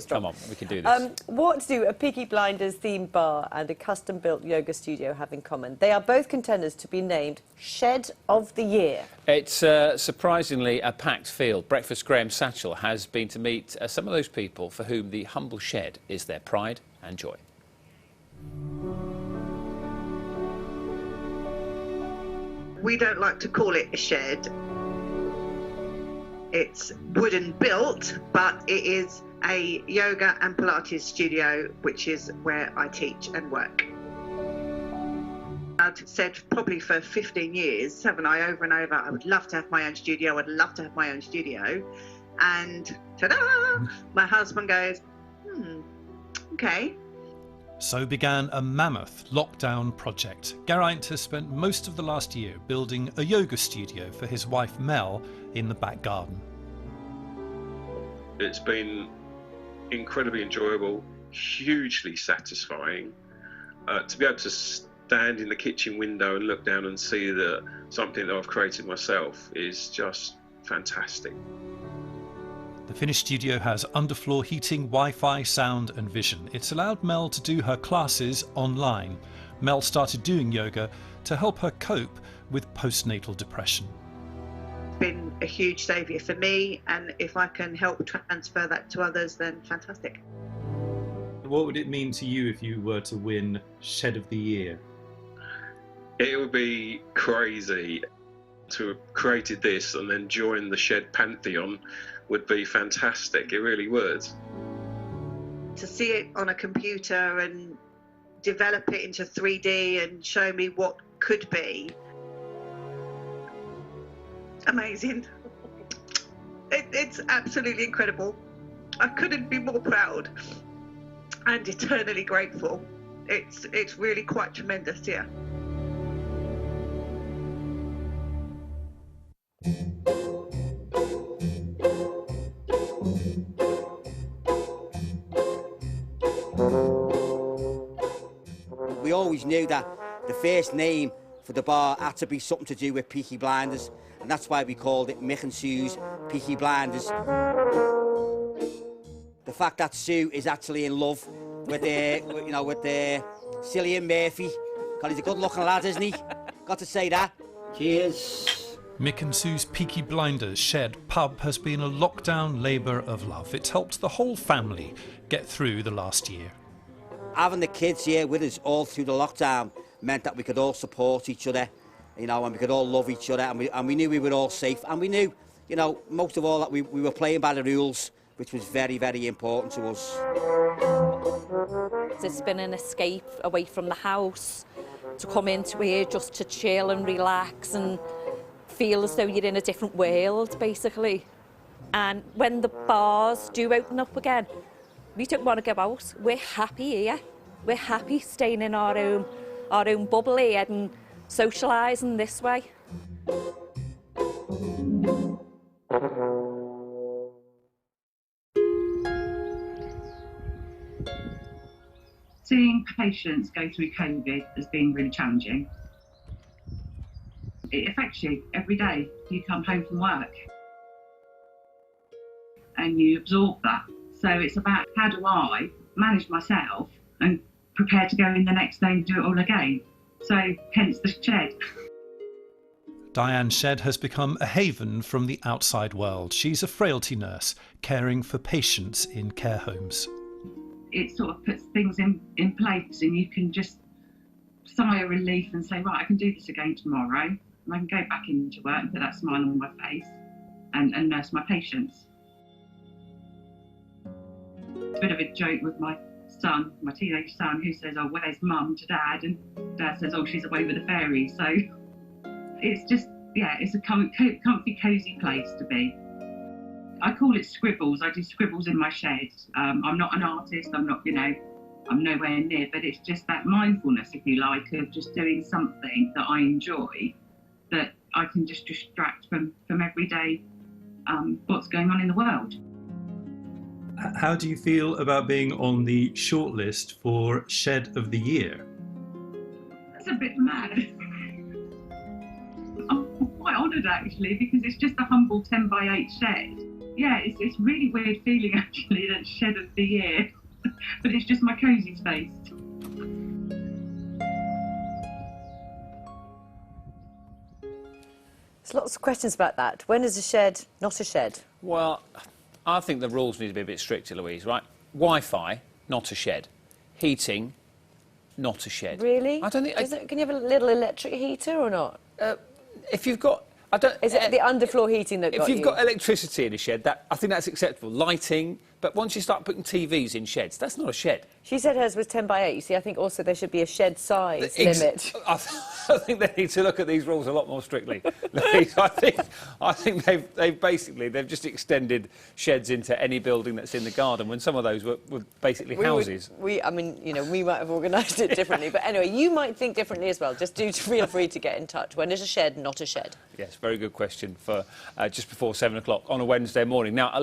Come on, we can do this. What do a Peaky Blinders themed bar and a custom-built yoga studio have in common? They are both contenders to be named Shed of the Year. It's surprisingly a packed field. Breakfast Graham Satchell has been to meet some of those people for whom the humble shed is their pride and joy. We don't like to call it a shed. It's wooden built, but it is a yoga and Pilates studio, which is where I teach and work. I've said probably for 15 years, haven't I, over and over, I would love to have my own studio, I'd love to have my own studio. And ta-da! My husband goes, okay. So began a mammoth lockdown project. Geraint has spent most of the last year building a yoga studio for his wife Mel in the back garden. It's been incredibly enjoyable, hugely satisfying. To be able to stand in the kitchen window and look down and see that something that I've created myself is just fantastic. The finished studio has underfloor heating, Wi-Fi, sound and vision. It's allowed Mel to do her classes online. Mel started doing yoga to help her cope with postnatal depression. It's been a huge saviour for me, and if I can help transfer that to others, then fantastic. What would it mean to you if you were to win Shed of the Year? It would be crazy. To have created this and then join the Shed Pantheon would be fantastic, it really would. To see it on a computer and develop it into 3D and show me what could be. Amazing. It's absolutely incredible. I couldn't be more proud and eternally grateful. It's really quite tremendous, yeah. We always knew that the first name for the bar had to be something to do with Peaky Blinders, and that's why we called it Mick and Sue's Peaky Blinders. The fact that Sue is actually in love with Cillian Murphy, because he's a good-looking lad, isn't he? Got to say that. Cheers. Mick and Sue's Peaky Blinders Shed pub has been a lockdown labour of love. It's helped the whole family get through the last year. Having the kids here with us all through the lockdown meant that we could all support each other, and we could all love each other, and we knew we were all safe, and we knew, most of all that we were playing by the rules, which was very, very important to us. It's been an escape away from the house, to come into here just to chill and relax and feel as though you're in a different world, basically. And when the bars do open up again, we don't want to go out. We're happy here. We're happy staying in our own bubble here and socialising this way. Seeing patients go through COVID has been really challenging. It affects you every day. You come home from work and you absorb that. So it's about, how do I manage myself and prepare to go in the next day and do it all again? So hence the shed. Diane Shed has become a haven from the outside world. She's a frailty nurse, caring for patients in care homes. It sort of puts things in place, and you can just sigh of relief and say, right, I can do this again tomorrow, and I can go back into work and put that smile on my face and nurse my patients. It's a bit of a joke with my son, my teenage son, who says, oh, where's mum to dad? And dad says, oh, she's away with the fairies. So it's just, yeah, it's a comfy, cosy place to be. I call it scribbles. I do scribbles in my shed. I'm not an artist. I'm not, I'm nowhere near, but it's just that mindfulness, if you like, of just doing something that I enjoy, that I can just distract from everyday what's going on in the world. How do you feel about being on the shortlist for Shed of the Year? That's a bit mad. I'm quite honoured actually, because it's just a humble 10 by 8 shed. yeah, it's really weird feeling actually that shed of the year, but it's just my cosy space. There's lots of questions about that. When is a shed not a shed? Well, I think the rules need to be a bit stricter, Louise, right? Wi-Fi, not a shed. Heating, not a shed. Really? I don't think... Can you have a little electric heater or not? if you've got... Is it the underfloor heating that If you've got electricity in a shed, I think that's acceptable. Lighting, but once you start putting TVs in sheds, that's not a shed. She said hers was 10 by 8. You see, I think also there should be a shed size limit. I think they need to look at these rules a lot more strictly. I think they've just extended sheds into any building that's in the garden when some of those were basically houses. We might have organised it differently, but anyway, you might think differently as well. Just feel free to get in touch. When is a shed not a shed? Yes, very good question for just before 7 o'clock on a Wednesday morning. Now.